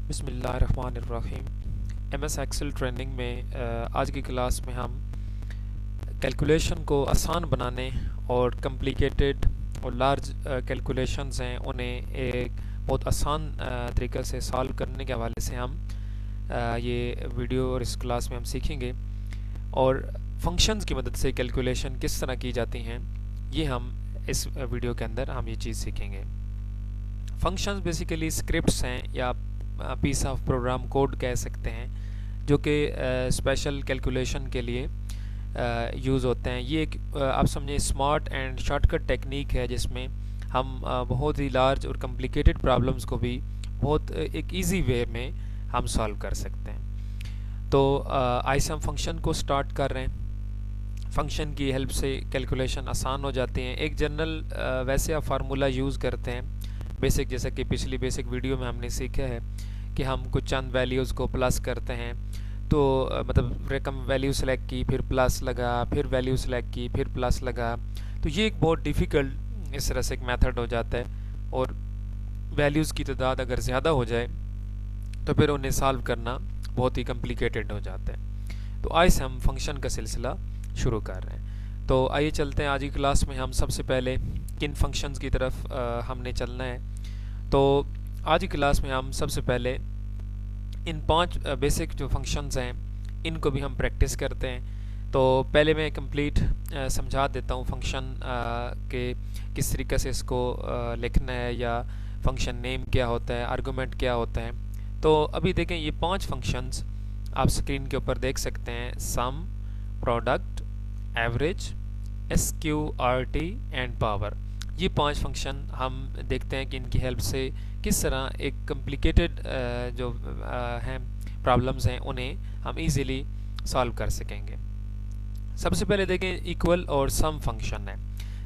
बिस्मिल्लाहिर्रहमानिर्रहीम। MS Excel training में आज की क्लास में हम कैलकुलेशन को आसान बनाने और कॉम्प्लिकेटेड और लार्ज कैलकुलेशंस हैं उन्हें एक बहुत आसान तरीक़े से सॉल्व करने के हवाले से हम ये वीडियो और इस क्लास में हम सीखेंगे। और फंक्शंस की मदद से कैलकुलेशन किस तरह की जाती हैं ये हम इस वीडियो के अंदर हम ये चीज़ सीखेंगे। फंक्शंस बेसिकली स्क्रिप्ट्स हैं या पीस ऑफ प्रोग्राम कोड कह सकते हैं जो कि स्पेशल कैलकुलेशन के लिए यूज़ होते हैं। ये एक आप समझें स्मार्ट एंड शॉर्टकट टेक्निक है जिसमें हम बहुत ही लार्ज और कॉम्प्लिकेटेड प्रॉब्लम्स को भी बहुत एक इजी वे में हम सॉल्व कर सकते हैं। तो आइए हम फंक्शन को स्टार्ट कर रहे हैं। फंक्शन की हेल्प से कैलकुलेशन आसान हो जाती हैं। एक जनरल वैसे आप फार्मूला यूज़ करते हैं बेसिक, जैसा कि पिछली बेसिक वीडियो में हमने सीखा है कि हम कुछ चंद वैल्यूज़ को प्लस करते हैं। तो मतलब रकम वैल्यू सेलेक्ट की, फिर प्लस लगा, फिर वैल्यू सेलेक्ट की, फिर प्लस लगा। तो ये एक बहुत डिफ़िकल्ट इस तरह से एक मेथड हो जाता है और वैल्यूज़ की तादाद अगर ज़्यादा हो जाए तो फिर उन्हें सॉल्व करना बहुत ही कॉम्प्लिकेटेड हो जाता है। तो आज से हम फंक्शन का सिलसिला शुरू कर रहे हैं। तो आइए चलते हैं आज की क्लास में हम सबसे पहले किन फंक्शंस की तरफ हमने चलना है। तो आज की क्लास में हम सबसे पहले इन 5 बेसिक जो फंक्शंस हैं इनको भी हम प्रैक्टिस करते हैं। तो पहले मैं कंप्लीट समझा देता हूँ फंक्शन के किस तरीके से इसको लिखना है या फंक्शन नेम क्या होता है, आर्गुमेंट क्या होता है। तो अभी देखें ये 5 फंक्शंस आप स्क्रीन के ऊपर देख सकते हैं। Sum, product, average, SQRT and power. ये 5 फंक्शन हम देखते हैं कि इनकी हेल्प से किस तरह एक कॉम्प्लिकेटेड जो हैं प्रॉब्लम्स हैं उन्हें हम इजीली सॉल्व कर सकेंगे। सबसे पहले देखें इक्वल और सम फंक्शन है।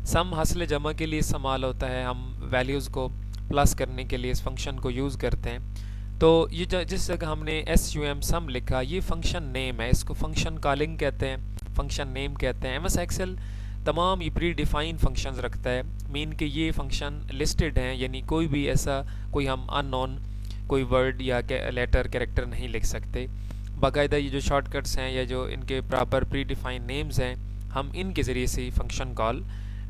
सम हासिल जमा के लिए इस्तेमाल होता है, हम वैल्यूज़ को प्लस करने के लिए इस फंक्शन को यूज़ करते हैं। तो ये जिस जगह हमने SUM सम लिखा ये फंक्शन नेम है, इसको फंक्शन कॉलिंग कहते हैं, फंक्शन नेम कहते हैं। MS एक्सेल तमाम ये प्री डिफाइन फंक्शंस रखता है, मीन कि ये फंक्शन लिस्टेड हैं, यानी कोई भी ऐसा कोई हम अननोन कोई वर्ड या लेटर कैरेक्टर नहीं लिख सकते। बाकायदा ये जो शॉर्टकट्स हैं या जो इनके प्रॉपर प्री डिफाइन नेम्स हैं हम इनके ज़रिए से फंक्शन कॉल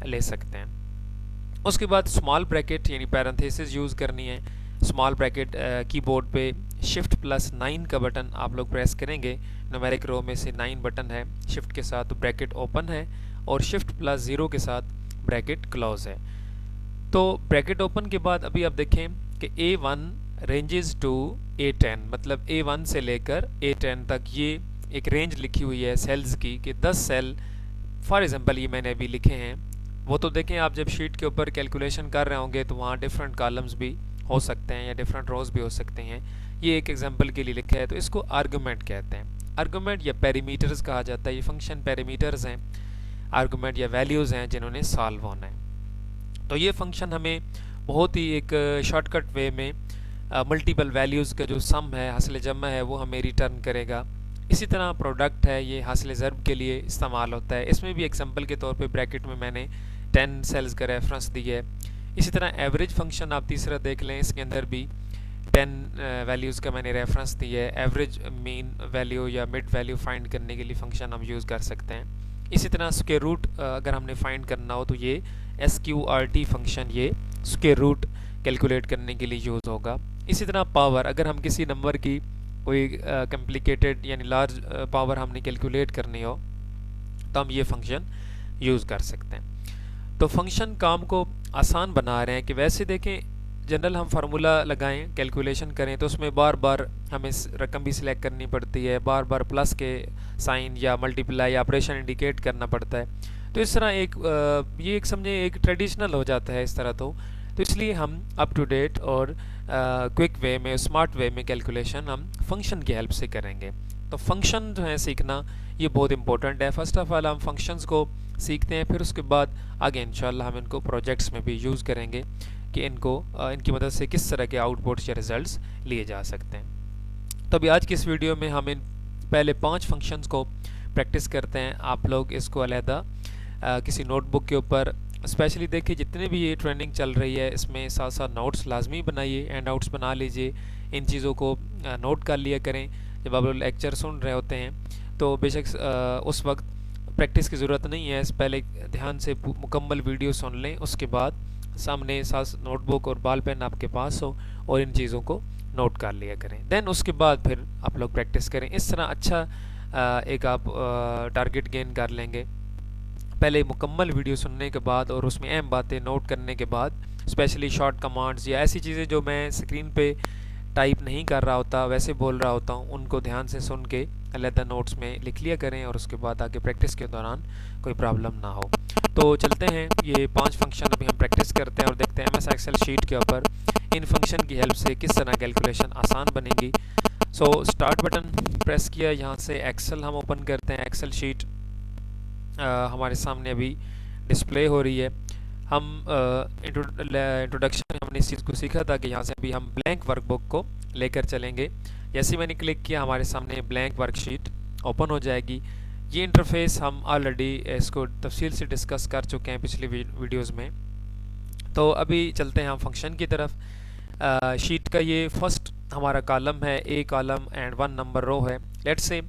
ले सकते हैं। उसके बाद स्मॉल ब्रैकेट यानी पैरेंथेसिस यूज़ करनी है। स्मॉल ब्रैकेट कीबोर्ड पे Shift+9 का बटन आप लोग प्रेस करेंगे, न्यूमेरिक रो में से 9 बटन है, शिफ्ट के साथ ब्रैकेट ओपन है और Shift+0 के साथ ब्रैकेट क्लोज है। तो ब्रैकेट ओपन के बाद अभी आप देखें कि A1 रेंजेस टू A10, मतलब A1 से लेकर A10 तक ये एक रेंज लिखी हुई है सेल्स की कि 10 सेल फॉर एग्जांपल ये मैंने अभी लिखे हैं। वो तो देखें आप जब शीट के ऊपर कैलकुलेशन कर रहे होंगे तो वहाँ डिफरेंट कॉलम्स भी हो सकते हैं या डिफरेंट रोज भी हो सकते हैं। ये एक एग्जांपल के लिए लिखा है तो इसको आर्गुमेंट कहते हैं। आर्गुमेंट या पैरामीटर्स कहा जाता है। ये फंक्शन पैरामीटर्स हैं, आर्गुमेंट या वैल्यूज़ हैं जिन्होंने सॉल्व होना है। तो ये फंक्शन हमें बहुत ही एक शॉर्टकट वे में मल्टीपल वैल्यूज़ का जो सम है, हासिल जमा है, वो हमें रिटर्न करेगा। इसी तरह प्रोडक्ट है, ये हासिल ज़र्ब के लिए इस्तेमाल होता है। इसमें भी एग्जांपल के तौर पे ब्रैकेट में मैंने 10 सेल्स का रेफरेंस दिया है। इसी तरह एवरेज फंक्शन आप तीसरा देख लें, इसके अंदर भी 10 वैल्यूज़ का मैंने रेफरेंस दिया है। एवरेज मीन वैल्यू या मिड वैल्यू फाइंड करने के लिए फंक्शन हम यूज़ कर सकते हैं। इसी तरह स्क्वायर रूट अगर हमने फाइंड करना हो तो ये SQRT फंक्शन ये स्क्वायर रूट कैलकुलेट करने के लिए यूज़ होगा। इसी तरह पावर, अगर हम किसी नंबर की कोई कॉम्प्लिकेटेड यानी लार्ज पावर हमने कैलकुलेट करनी हो तो हम ये फंक्शन यूज़ कर सकते हैं। तो फंक्शन काम को आसान बना रहे हैं कि वैसे देखें जनरल हम फार्मूला लगाएं कैलकुलेशन करें तो उसमें बार बार हमें रकम भी सिलेक्ट करनी पड़ती है, बार बार प्लस के साइन या मल्टीप्लाई या ऑपरेशन इंडिकेट करना पड़ता है। तो इस तरह एक ये एक समझे एक ट्रेडिशनल हो जाता है इस तरह। तो इसलिए हम अप टू डेट और क्विक वे में, स्मार्ट वे में कैलकुलेशन हम फंक्शन की हेल्प से करेंगे। तो फंक्शन जो है सीखना ये बहुत इंपॉर्टेंट है। फर्स्ट ऑफ ऑल हम फंक्शंस को सीखते हैं, फिर उसके बाद आगे इंशाल्लाह हम इनको प्रोजेक्ट्स में भी यूज़ करेंगे कि इनको इनकी मदद से किस तरह के आउटपुट्स या रिजल्ट्स लिए जा सकते हैं। तो अभी आज की इस वीडियो में हम इन पहले 5 फंक्शंस को प्रैक्टिस करते हैं। आप लोग इसको अलहदा किसी नोटबुक के ऊपर स्पेशली देखिए जितने भी ये ट्रेंडिंग चल रही है इसमें साथ साथ नोट्स लाजमी बनाइए, हैंड आउट्स बना लीजिए, इन चीज़ों को नोट कर लिया करें। जब आप लोग लेक्चर सुन रहे होते हैं तो बेशक उस वक्त प्रैक्टिस की ज़रूरत नहीं है, पहले ध्यान से मुकम्मल वीडियो सुन लें, उसके बाद सामने साथ नोटबुक और बॉल पेन आपके पास हो और इन चीज़ों को नोट कर लिया करें। देन उसके बाद फिर आप लोग प्रैक्टिस करें। इस तरह अच्छा एक आप टारगेट गेन कर लेंगे। पहले मुकम्मल वीडियो सुनने के बाद और उसमें अहम बातें नोट करने के बाद, स्पेशली शॉर्ट कमांड्स या ऐसी चीज़ें जो मैं स्क्रीन पे टाइप नहीं कर रहा होता, वैसे बोल रहा होता हूँ, उनको ध्यान से सुन के अलहदा नोट्स में लिख लिया करें और उसके बाद आगे प्रैक्टिस के दौरान कोई प्रॉब्लम ना हो। तो चलते हैं, ये 5 फंक्शन अभी हम प्रैक्टिस करते हैं और देखते हैं एम एस एक्सेल शीट के ऊपर इन फंक्शन की हेल्प से किस तरह कैलकुलेशन आसान बनेगी। सो स्टार्ट बटन प्रेस किया, यहाँ से एक्सेल हम ओपन करते हैं। एक्सेल शीट हमारे सामने अभी डिस्प्ले हो रही है। हम इंट्रोडक्शन में हमने इस चीज़ को सीखा था कि यहाँ से अभी हम ब्लैंक वर्कबुक को लेकर चलेंगे। जैसे मैंने क्लिक किया हमारे सामने ब्लैंक वर्कशीट ओपन हो जाएगी। ये इंटरफेस हम ऑलरेडी इसको तफसील से डिस्कस कर चुके हैं पिछले वीडियोज़ में। तो अभी चलते हैं हम फंक्शन की तरफ। शीट का ये फर्स्ट हमारा कॉलम है, ए कॉलम एंड 1 नंबर रो है। लेट्स से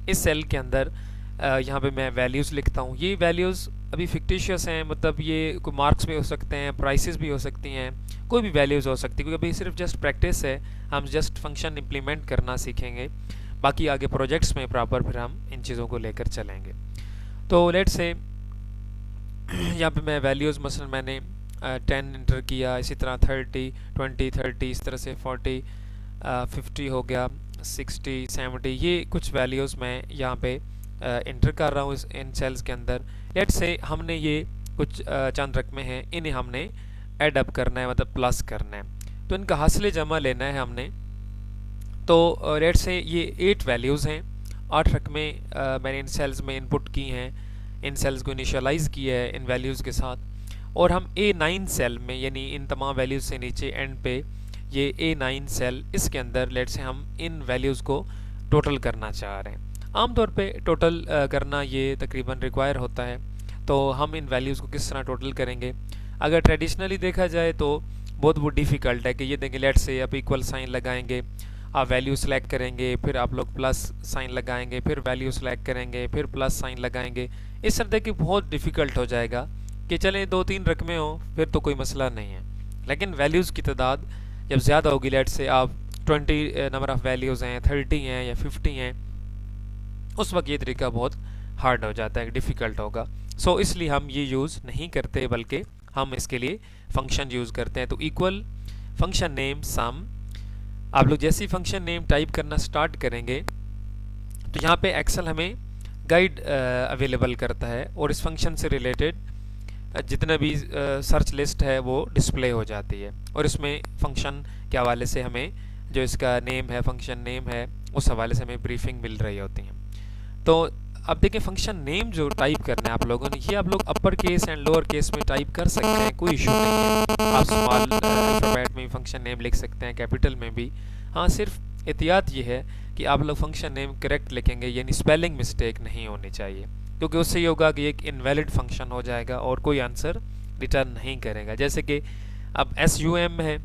इस सेल के अंदर यहाँ पे मैं वैल्यूज़ लिखता हूँ। ये वैल्यूज़ अभी फिक्टिशियस हैं, मतलब ये कोई मार्क्स भी हो सकते हैं, प्राइसेस भी हो सकती हैं, कोई भी वैल्यूज़ हो सकती है, क्योंकि अभी सिर्फ जस्ट प्रैक्टिस है, हम जस्ट फंक्शन इम्प्लीमेंट करना सीखेंगे। बाकी आगे प्रोजेक्ट्स में प्रॉपर फिर हम इन चीज़ों को लेकर चलेंगे। तो लेट्स से यहाँ पे मैं वैल्यूज़ मसलन मैंने 10 इंटर किया, इसी तरह 30, 20, 30, इस तरह से 40, 50 हो गया, 60, 70, ये कुछ वैल्यूज़ मैं यहाँ पे इंटर कर रहा हूँ इन सेल्स के अंदर। लेट्स से हमने ये कुछ चंद रकमें हैं, इन्हें हमने ऐड अप करना है, मतलब प्लस करना है, तो इनका हासिल जमा लेना है हमने। तो लेट्स से ये 8 वैल्यूज़ हैं, 8 रकमें मैंने इन सेल्स में इनपुट की हैं, इन सेल्स को इनिशियलाइज़ किया है इन वैल्यूज़ के साथ। और हम A9 सेल में, यानी इन तमाम वैल्यूज़ से नीचे एंड पे ये A9 सेल, इसके अंदर लेट्स से हम इन वैल्यूज़ को टोटल करना चाह रहे हैं। आमतौर पे टोटल करना ये तकरीबन रिक्वायर होता है। तो हम इन वैल्यूज़ को किस तरह टोटल करेंगे? अगर ट्रेडिशनली देखा जाए तो बहुत वो डिफ़िकल्ट है कि ये देखें, लेट्स से आप इक्वल साइन लगाएंगे, आप वैल्यू सेलेक्ट करेंगे, फिर आप लोग प्लस साइन लगाएंगे, फिर वैल्यू सेलेक्ट करेंगे, फिर प्लस साइन लगाएंगे। इस तरह देखिए बहुत डिफ़िकल्ट हो जाएगा कि चलें 2-3 रकमें हों फिर तो कोई मसला नहीं है, लेकिन वैल्यूज़ की तादाद जब ज़्यादा होगी, लेट्स से आप 20 नंबर ऑफ़ वैल्यूज़ हैं, 30 हैं या 50 हैं, उस वक्त ये तरीका बहुत हार्ड हो जाता है, डिफ़िकल्ट होगा। सो इसलिए हम ये यूज़ नहीं करते, बल्कि हम इसके लिए फंक्शन यूज़ करते हैं। तो इक्वल फंक्शन नेम सम, आप लोग जैसे ही फंक्शन नेम टाइप करना स्टार्ट करेंगे तो यहाँ पे एक्सेल हमें गाइड अवेलेबल करता है और इस फंक्शन से रिलेटेड जितना भी सर्च लिस्ट है वो डिस्प्ले हो जाती है, और इसमें फंक्शन के हवाले से हमें जो इसका नेम है, फंक्शन नेम है, उस हवाले से हमें ब्रीफिंग मिल रही होती है। तो अब देखें फंक्शन नेम जो टाइप करना है आप लोगों ने, ये आप लोग upper case and lower case में टाइप कर सकते हैं, कोई इशू नहीं है। आप स्मॉल अल्फ़ाबेट में फंक्शन नेम लिख सकते हैं, कैपिटल में भी। हाँ, सिर्फ एहतियात ये है कि आप लोग फंक्शन नेम करेक्ट लिखेंगे, यानी स्पेलिंग मिस्टेक नहीं होनी चाहिए, क्योंकि उससे ये होगा कि एक इनवैलिड फंक्शन हो जाएगा और कोई आंसर रिटर्न नहीं करेगा। जैसे कि अब SUM है,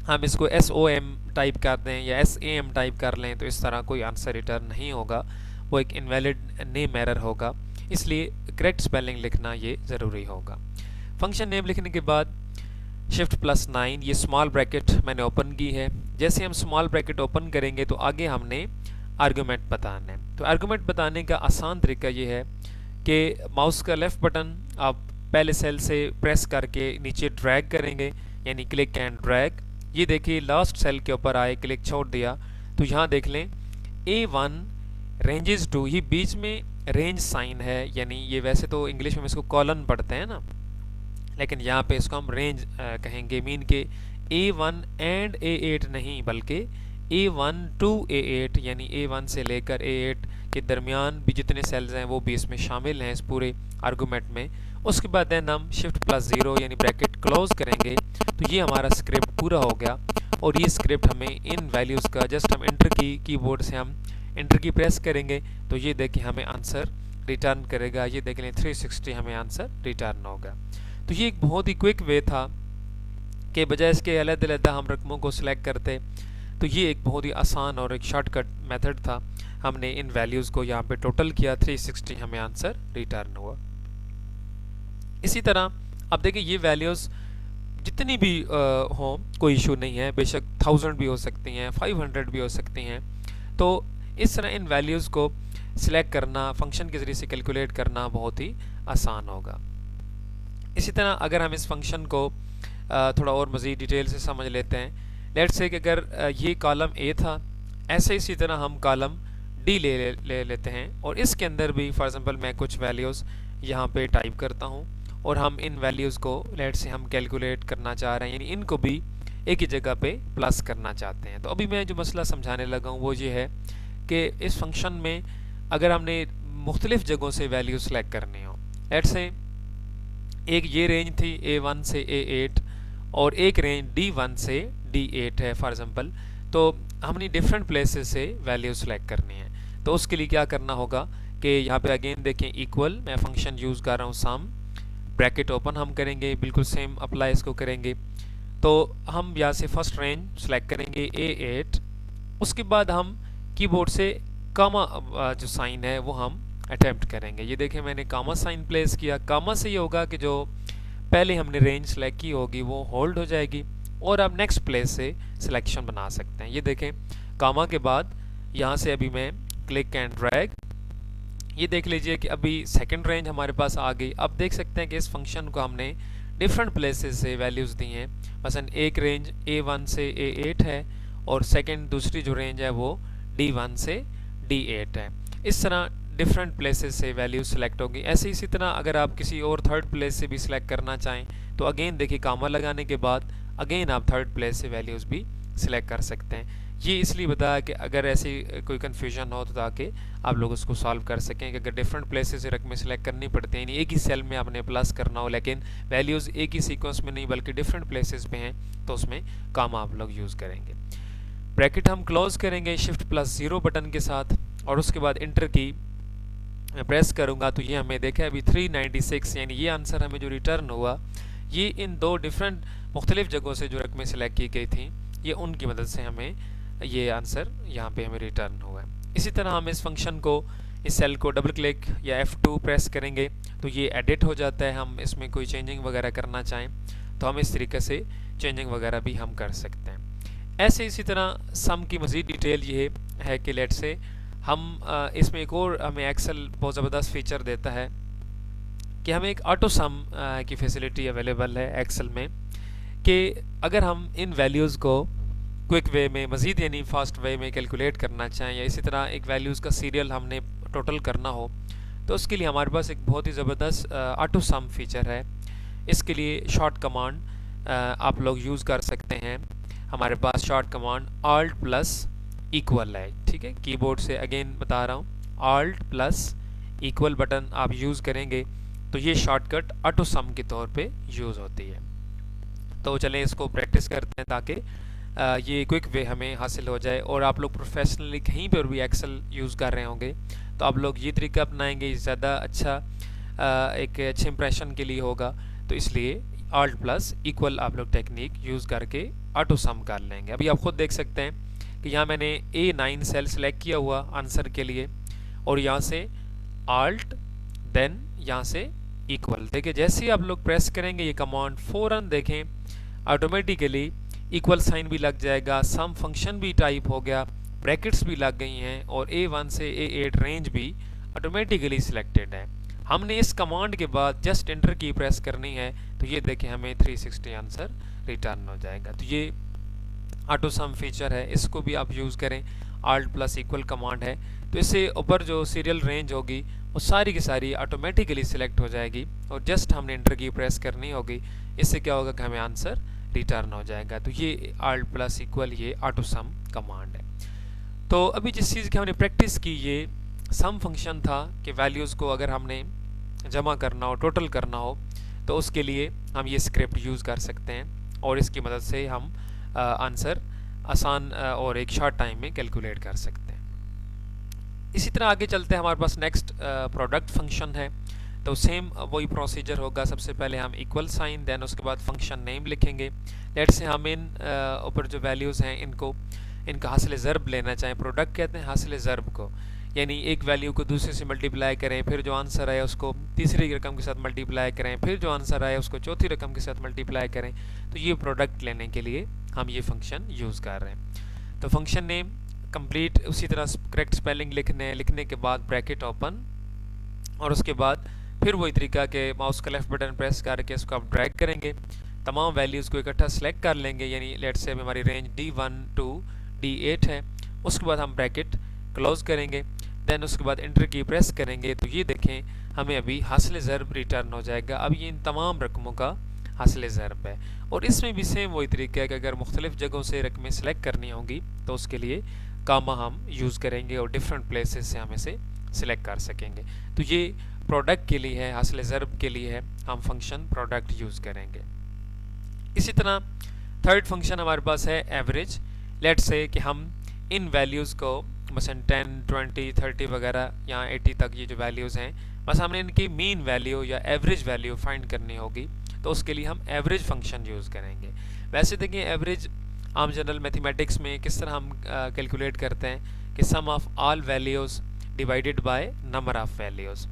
हम इसको SOM टाइप कर दें या SAM टाइप कर लें तो इस तरह कोई आंसर रिटर्न नहीं होगा, वो एक इनवैलिड नेम एरर होगा। इसलिए करेक्ट स्पेलिंग लिखना ये ज़रूरी होगा। फंक्शन नेम लिखने के बाद Shift+9, ये स्मॉल ब्रैकेट मैंने ओपन की है। जैसे हम स्मॉल ब्रैकेट ओपन करेंगे तो आगे हमने आर्गूमेंट बताना है। तो आर्गूमेंट बताने का आसान तरीका ये है कि माउस का लेफ़्ट बटन आप पहले सेल से प्रेस करके नीचे ड्रैग करेंगे, यानी क्लिक एंड ड्रैग। ये देखिए लास्ट सेल के ऊपर आए, क्लिक छोड़ दिया तो यहाँ देख लें A1 रेंजेस टू, ये बीच में रेंज साइन है, यानी ये वैसे तो इंग्लिश में इसको कॉलन पढ़ते हैं ना, लेकिन यहाँ पे इसको हम रेंज कहेंगे। मीन के A1 एंड A8 नहीं, बल्कि A1 to A8, यानी A1 से लेकर A8 के दरमियान भी जितने सेल्स हैं वो भी इसमें शामिल हैं इस पूरे आर्गूमेंट में। उसके बाद देन हम Shift+0 यानी ब्रैकेट क्लोज करेंगे तो ये हमारा स्क्रिप्ट पूरा हो गया। और ये स्क्रिप्ट हमें इन वैल्यूज़ का जस्ट हम इंटर की कीबोर्ड से हम इंटर की प्रेस करेंगे तो ये देखिए हमें आंसर रिटर्न करेगा। ये देख लें 360 हमें आंसर रिटर्न होगा। तो ये एक बहुत ही क्विक वे था कि बजाय इसके अलग-अलग हम रकमों को सिलेक्ट करते, तो ये एक बहुत ही आसान और एक शॉर्टकट मेथड था। हमने इन वैल्यूज़ को यहाँ पे टोटल किया, 360 हमें आंसर रिटर्न हुआ। इसी तरह अब देखिए ये वैल्यूज़ जितनी भी हों कोई इशू नहीं है, बेशक 1000 भी हो सकती हैं, 500 भी हो सकती हैं। तो इस तरह इन वैल्यूज़ को सिलेक्ट करना, फंक्शन के ज़रिए से कैलकुलेट करना बहुत ही आसान होगा। इसी तरह अगर हम इस फंक्शन को थोड़ा और मज़ीद डिटेल से समझ लेते हैं, लेट्स से कि अगर ये कॉलम ए था, ऐसे इसी तरह हम कॉलम डी ले लेते हैं और इसके अंदर भी फॉर एग्जांपल मैं कुछ वैल्यूज़ यहाँ पे टाइप करता हूँ और हम इन वैल्यूज़ को लेट्स से हम कैलकुलेट करना चाह रहे हैं, यानी इनको भी एक ही जगह पे प्लस करना चाहते हैं। तो अभी मैं जो मसला समझाने लगा हूँ वो ये है कि इस फंक्शन में अगर हमने मुख्तलिफ जगहों से वैल्यू सेलेक्ट करनी हो, लेट्स से एक ये रेंज थी A1 से A8 और एक रेंज D1 से D8 है फॉर एग्जांपल, तो हमने डिफरेंट प्लेसेस से वैल्यू सेलेक्ट करनी है। तो उसके लिए क्या करना होगा कि यहाँ पे अगेन देखें इक्वल, मैं फंक्शन यूज़ कर रहा हूँ सम, ब्रैकेट ओपन हम करेंगे, बिल्कुल सेम अप्लाई इसको करेंगे। तो हम यहाँ से फर्स्ट रेंज सेलेक्ट करेंगे A8, उसके बाद हम कीबोर्ड से कामा जो साइन है वो हम अटेम्प्ट करेंगे। ये देखें मैंने कामा साइन प्लेस किया। कामा से ये होगा कि जो पहले हमने रेंज सेलेक्ट की होगी वो होल्ड हो जाएगी और आप नेक्स्ट प्लेस से सिलेक्शन बना सकते हैं। ये देखें कामा के बाद यहाँ से अभी मैं क्लिक एंड ड्रैग, ये देख लीजिए कि अभी सेकंड रेंज हमारे पास आ गई। अब देख सकते हैं कि इस फंक्शन को हमने डिफरेंट प्लेसेस से वैल्यूज़ दी हैं। मसलन एक रेंज A1 से A8 है और सेकंड दूसरी जो रेंज है वो D1 से D8 है। इस तरह डिफरेंट प्लेसेस से वैल्यूज सेलेक्ट होगी। ऐसे इसी तरह अगर आप किसी और थर्ड प्लेस से भी सिलेक्ट करना चाहें तो अगेन देखिए कामा लगाने के बाद अगेन आप थर्ड प्लेस से वैल्यूज़ भी सिलेक्ट कर सकते हैं। ये इसलिए बताया कि अगर ऐसी कोई कन्फ्यूजन हो तो ताकि आप लोग उसको सॉल्व कर सकें कि अगर डिफरेंट प्लेसेस से रकमें सेलेक्ट करनी पड़ती हैं, यानी एक ही सेल में आपने प्लस करना हो लेकिन वैल्यूज़ एक ही सीक्वेंस में नहीं बल्कि डिफरेंट प्लेसेस पे हैं, तो उसमें कामा आप लोग यूज़ करेंगे। ब्रैकेट हम क्लोज करेंगे Shift+0 बटन के साथ और उसके बाद इंटर की मैं प्रेस करूंगा तो ये हमें देखा अभी 396, यानी ये आंसर हमें जो रिटर्न हुआ ये इन दो डिफरेंट मुख्तलिफ जगहों से जो रकमें सेलेक्ट की गई थी ये उनकी मदद से हमें ये आंसर यहाँ पे हमें रिटर्न हुआ। इसी तरह हम इस फंक्शन को, इस सेल को डबल क्लिक या F2 प्रेस करेंगे तो ये एडिट हो जाता है। हम इसमें कोई चेंजिंग वगैरह करना चाहें तो हम इस तरीके से चेंजिंग वगैरह भी हम कर सकते हैं। ऐसे इसी तरह सम की मज़ीद डिटेल ये है कि लेट से हम इसमें एक और हमें एक्सेल बहुत ज़बरदस्त फीचर देता है कि हमें एक ऑटो सम की फैसिलिटी अवेलेबल है एक्सेल में कि अगर हम इन वैल्यूज़ को क्विक वे में मज़ीद यानी फास्ट वे में कैलकुलेट करना चाहें या इसी तरह एक वैल्यूज़ का सीरियल हमने टोटल करना हो तो उसके लिए हमारे पास एक बहुत ही ज़बरदस्त ऑटो सम फीचर है। इसके लिए शॉर्ट कमांड आप लोग यूज़ कर सकते हैं। हमारे पास शॉर्ट कमांड Alt+= है, ठीक है। कीबोर्ड से अगेन बता रहा हूँ Alt+= बटन आप यूज़ करेंगे तो ये शॉर्टकट ऑटो सम के तौर पे यूज़ होती है। तो चलें इसको प्रैक्टिस करते हैं ताकि ये क्विक वे हमें हासिल हो जाए और आप लोग प्रोफेशनली कहीं पर भी एक्सेल यूज़ कर रहे होंगे तो आप लोग ये तरीका अपनाएंगे ज़्यादा अच्छा एक अच्छे इंप्रेशन के लिए होगा। तो इसलिए Alt+= आप लोग टेक्निक यूज़ करके ऑटो सम कर लेंगे। अभी आप खुद देख सकते हैं कि यहाँ मैंने A9 सेल सेलेक्ट किया हुआ आंसर के लिए और यहाँ से Alt देन यहाँ से इक्वल। देखिए जैसे ही आप लोग प्रेस करेंगे ये कमांड फ़ौरन देखें ऑटोमेटिकली इक्वल साइन भी लग जाएगा, सम फंक्शन भी टाइप हो गया, ब्रैकेट्स भी लग गई हैं और A1 से A8 रेंज भी ऑटोमेटिकली सिलेक्टेड है। हमने इस कमांड के बाद जस्ट एंटर की प्रेस करनी है तो ये देखें हमें 360 आंसर रिटर्न हो जाएगा। तो ये ऑटो सम फीचर है, इसको भी आप यूज़ करें। Alt+= कमांड है तो इससे ऊपर जो सीरियल रेंज होगी वो सारी की सारी ऑटोमेटिकली सिलेक्ट हो जाएगी और जस्ट हमने एंटर की प्रेस करनी होगी। इससे क्या होगा कि हमें आंसर रिटर्न हो जाएगा। तो ये Alt+= ये ऑटो सम कमांड है। तो अभी जिस चीज़ की हमने प्रैक्टिस की ये सम फंक्शन था कि वैल्यूज़ को अगर हमने जमा करना हो, टोटल करना हो तो उसके लिए हम ये स्क्रिप्ट यूज़ कर सकते हैं और इसकी मदद से हम आंसर आसान और एक शॉर्ट टाइम में कैलकुलेट कर सकते हैं। इसी तरह आगे चलते हैं, हमारे पास नेक्स्ट प्रोडक्ट फंक्शन है। तो सेम वही प्रोसीजर होगा। सबसे पहले हम इक्वल साइन, देन उसके बाद फंक्शन नेम लिखेंगे। लेट्स से हम इन ऊपर जो वैल्यूज़ हैं इनका हासिल ज़र्ब लेना चाहें। प्रोडक्ट कहते हैं हासिल ज़र्ब को, यानी एक वैल्यू को दूसरे से मल्टीप्लाई करें, फिर जो आंसर आया उसको तीसरी रकम के साथ मल्टीप्लाई करें, फिर जो आंसर आया उसको चौथी रकम के साथ मल्टीप्लाई करें। तो ये प्रोडक्ट लेने के लिए हम ये फंक्शन यूज़ कर रहे हैं। तो फंक्शन नेम कंप्लीट उसी तरह करेक्ट स्पेलिंग लिखने के बाद ब्रैकेट ओपन, और उसके बाद फिर वही तरीका के माउस का लेफ्ट बटन प्रेस करके इसको आप ड्रैग करेंगे, तमाम वैल्यूज़ को इकट्ठा सेलेक्ट कर लेंगे। यानी लेट्स से हमारी रेंज D1 to D8 है। उसके बाद हम ब्रैकेट क्लोज करेंगे, देन उसके बाद एंटर की प्रेस करेंगे। तो ये देखें हमें अभी हासिल ज़र्ब रिटर्न हो जाएगा। अब ये इन तमाम रकमों का हासिल ज़र्ब है। और इसमें भी सेम वही तरीका है कि अगर मुख्तलिफ जगहों से रकमें सेलेक्ट करनी होंगी तो उसके लिए कामा हम यूज़ करेंगे और डिफरेंट प्लेसेस से हम इसे सिलेक्ट कर सकेंगे। तो ये प्रोडक्ट के लिए है, हासिल ज़र्ब के लिए है, हम फंक्शन प्रोडक्ट यूज़ करेंगे। इसी तरह थर्ड फंक्शन हमारे पास है एवरेज। लेट्स से कि हम इन वैल्यूज़ को मसलन 10, 20, 30 वगैरह या 80 तक ये जो वैल्यूज़ हैं, बस हमने इनकी मीन वैल्यू या एवरेज वैल्यू फाइंड करनी होगी। तो उसके लिए हम एवरेज फंक्शन यूज़ करेंगे। वैसे देखिए एवरेज आम जनरल मैथमेटिक्स में किस तरह हम कैलकुलेट करते हैं कि sum of all values divided by number of values.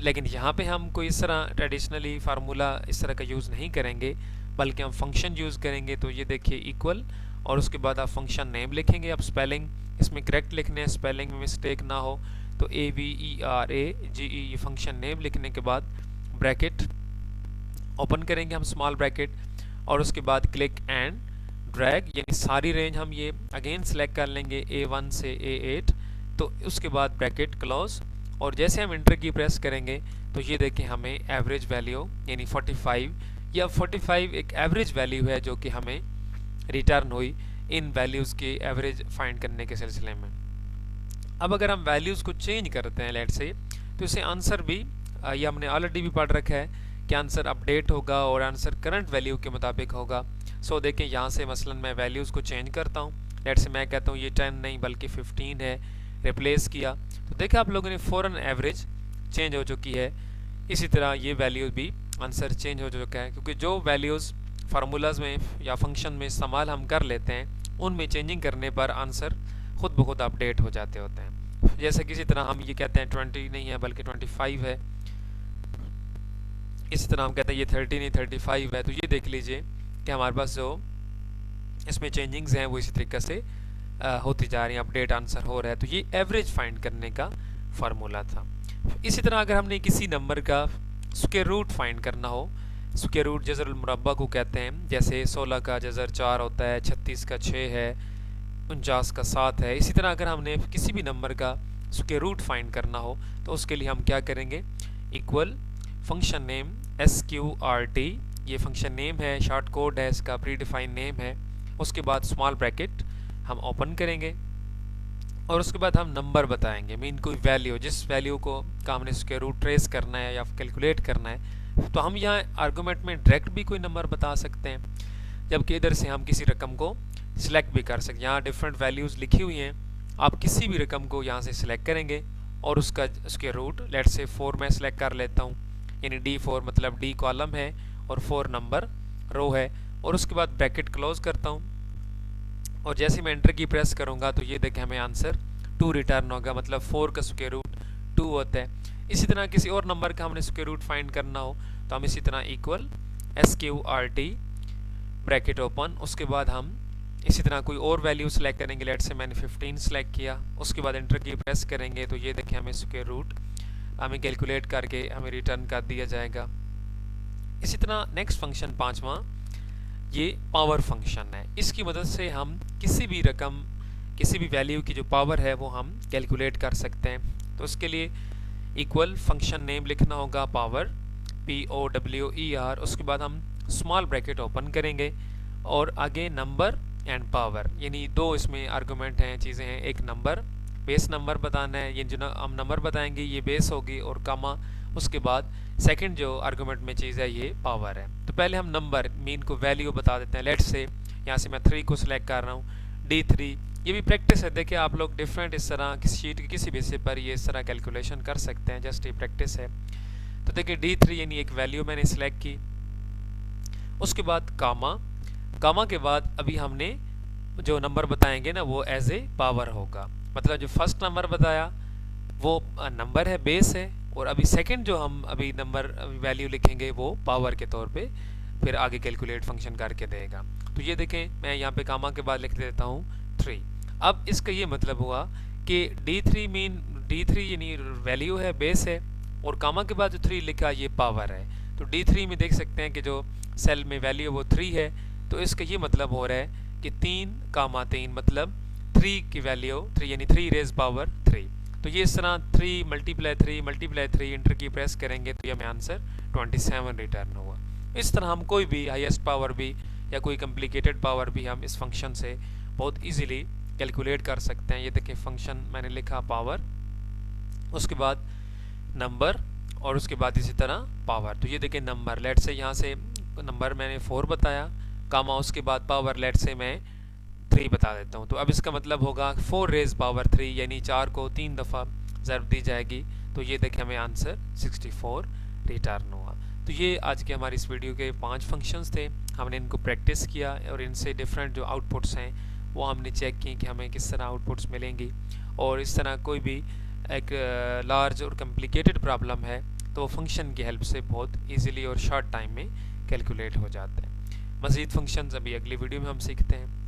लेकिन यहाँ पे हम कोई इस तरह ट्रेडिशनली फार्मूला इस तरह का यूज़ नहीं करेंगे, बल्कि हम फंक्शन यूज़ करेंगे। तो ये देखिए इक्वल, और उसके बाद आप फंक्शन नेम लिखेंगे। अब स्पेलिंग इसमें करेक्ट लिखने हैं, स्पेलिंग में मिस्टेक ना हो। तो AVERAGE ये फंक्शन नेम लिखने के बाद ब्रैकेट ओपन करेंगे हम, स्मॉल ब्रैकेट, और उसके बाद क्लिक एंड ड्रैग, यानी सारी रेंज हम ये अगेन सेलेक्ट कर लेंगे A1 से A8। तो उसके बाद ब्रैकेट क्लोज, और जैसे हम इंटर की प्रेस करेंगे तो ये देखें हमें एवरेज वैल्यू यानी 45 या 45 एक एवरेज वैल्यू है जो कि हमें रिटर्न हुई इन वैल्यूज़ की एवरेज फाइंड करने के सिलसिले में। अब अगर हम वैल्यूज़ को चेंज करते हैं लेट से, तो इसे आंसर भी ये हमने ऑलरेडी भी पढ़ रखा है कि आंसर अपडेट होगा और आंसर करंट वैल्यू के मुताबिक होगा। सो देखें यहाँ से मसलन मैं वैल्यूज़ को चेंज करता हूँ। लेट से मैं कहता हूँ ये 10 नहीं बल्कि 15 है, रिप्लेस किया, तो देखा आप लोगों ने फ़ौरन एवरेज चेंज हो चुकी है। इसी तरह ये वैल्यूज़ भी आंसर चेंज हो चुका है, क्योंकि जो वैल्यूज़ फार्मूलाज में या फंक्शन में इस्तेमाल हम कर लेते हैं उनमें चेंजिंग करने पर आंसर खुद ब खुद अपडेट हो जाते होते हैं। जैसे किसी तरह हम ये कहते हैं 20 नहीं है बल्कि 25 है, इसी तरह हम कहते हैं ये 30 नहीं 35 है। तो ये देख लीजिए कि हमारे पास जो इसमें चेंजिंग्स हैं वो इसी तरीके से होती जा रही हैं, अपडेट आंसर हो रहा है। तो ये एवरेज फाइंड करने का फार्मूला था। इसी तरह अगर हमने किसी नंबर का स्क्वायर रूट फाइंड करना हो, स्क्वायर रूट जज़रुल मुरब्बा को कहते हैं, जैसे 16 का जज़र 4 होता है, 36 का 6 है, 49 का 7 है। इसी तरह अगर हमने किसी भी नंबर का स्क्वायर रूट फाइंड करना हो तो उसके लिए हम क्या करेंगे, इक्वल फंक्शन नेम SQRT, ये फंक्शन नेम है, शॉर्ट कोड है इसका, प्री डिफाइंड नेम है। उसके बाद स्मॉल ब्रैकेट हम ओपन करेंगे और उसके बाद हम नंबर बताएंगे, मीन कोई वैल्यू, जिस वैल्यू को का हमने स्क्वायर रूट ट्रेस करना है या कैलकुलेट करना है। तो हम यहाँ आर्गूमेंट में डायरेक्ट भी कोई नंबर बता सकते हैं, जबकि इधर से हम किसी रकम को सिलेक्ट भी कर सकते हैं। यहाँ डिफरेंट वैल्यूज़ लिखी हुई हैं, आप किसी भी रकम को यहाँ से सिलेक्ट करेंगे और उसका स्क्वायर रूट लेट से 4 मैं सिलेक्ट कर लेता हूँ, यानी D4 मतलब D कॉलम है और 4 नंबर रो है। और उसके बाद ब्रैकेट क्लोज करता हूँ और जैसे मैं एंटर की प्रेस करूँगा तो ये देखें हमें आंसर 2 रिटर्न होगा, मतलब 4 का स्क्वायर रूट 2 होता है। इसी तरह किसी और नंबर का हमने स्क्वायर रूट फाइंड करना हो तो हम इसी तरह इक्वल SQRT ब्रैकेट ओपन, उसके बाद हम इसी तरह कोई और वैल्यू सेलेक्ट करेंगे। लेट से मैंने 15 सेलेक्ट किया, उसके बाद एंटर की प्रेस करेंगे तो ये देखें हमें स्क्वायर रूट हमें कैलकुलेट करके हमें रिटर्न कर दिया जाएगा। इसी तरह नेक्स्ट फंक्शन 5वां, ये पावर फंक्शन है। इसकी मदद से हम किसी भी रकम, किसी भी वैल्यू की जो पावर है वो हम कैलकुलेट कर सकते हैं। तो उसके लिए इक्वल फंक्शन नेम लिखना होगा पावर, POWER, उसके बाद हम स्मॉल ब्रैकेट ओपन करेंगे और आगे नंबर एंड पावर, यानी दो इसमें आर्गूमेंट हैं, चीज़ें हैं। एक नंबर, बेस नंबर बताना है, ये जो हम नंबर बताएंगे ये बेस होगी और कामा, उसके बाद सेकंड जो आर्गूमेंट में चीज़ है ये पावर है। तो पहले हम नंबर मीन को वैल्यू बता देते हैं। लेट से यहाँ से मैं 3 को सिलेक्ट कर रहा हूँ, D3। ये भी प्रैक्टिस है, देखिए आप लोग डिफरेंट इस तरह किसी शीट के किसी भी हिस्से पर ये इस तरह कैलकुलेशन कर सकते हैं, जस्ट ये प्रैक्टिस है। तो देखिए D3 यानी एक वैल्यू मैंने सिलेक्ट की, उसके बाद कामा के बाद अभी हमने जो नंबर बताएंगे ना वो एज ए पावर होगा, मतलब जो फर्स्ट नंबर बताया वो नंबर है, बेस है, और अभी सेकंड जो हम अभी नंबर वैल्यू लिखेंगे वो पावर के तौर पे फिर आगे कैलकुलेट फंक्शन करके देगा। तो ये देखें मैं यहाँ पे कामा के बाद लिख देता हूँ 3। अब इसका ये मतलब हुआ कि D3 यानी वैल्यू है, बेस है, और कामा के बाद जो 3 लिखा ये पावर है। तो D3 में देख सकते हैं कि जो सेल में वैल्यू वो 3 है, तो इसका ये मतलब हो रहा है कि 3, 3 मतलब 3 की वैल्यू 3 यानी 3 रेज पावर 3। तो ये इस तरह 3 मल्टीप्लाई 3 इंटर की प्रेस करेंगे तो ये हमें आंसर 27 रिटर्न हुआ। इस तरह हम कोई भी हाईएस्ट पावर भी या कोई कम्प्लिकेटेड पावर भी हम इस फंक्शन से बहुत इजीली कैलकुलेट कर सकते हैं। ये देखिए फंक्शन मैंने लिखा पावर, उसके बाद नंबर, और उसके बाद इसी तरह पावर। तो ये देखिए नंबर, लेट से यहाँ से नंबर मैंने 4 बताया, कामा उसके बाद पावर लेट से मैं 3 बता देता हूँ। तो अब इसका मतलब होगा 4 रेज पावर 3 यानी 4 को 3 दफ़ा ज़रब दी जाएगी। तो ये देखें हमें आंसर 64 रिटर्न हुआ। तो ये आज के हमारी इस वीडियो के 5 फंक्शंस थे, हमने इनको प्रैक्टिस किया और इनसे डिफरेंट जो आउटपुट्स हैं वो हमने चेक किए कि हमें किस तरह आउटपुट्स मिलेंगी। और इस तरह कोई भी एक लार्ज और कम्प्लिकेटेड प्रॉब्लम है तो फंक्शन की हेल्प से बहुत ईजीली और शॉर्ट टाइम में कैलकुलेट हो जाते हैं। मज़ीद फंक्शंस अभी अगली वीडियो में हम सीखते हैं।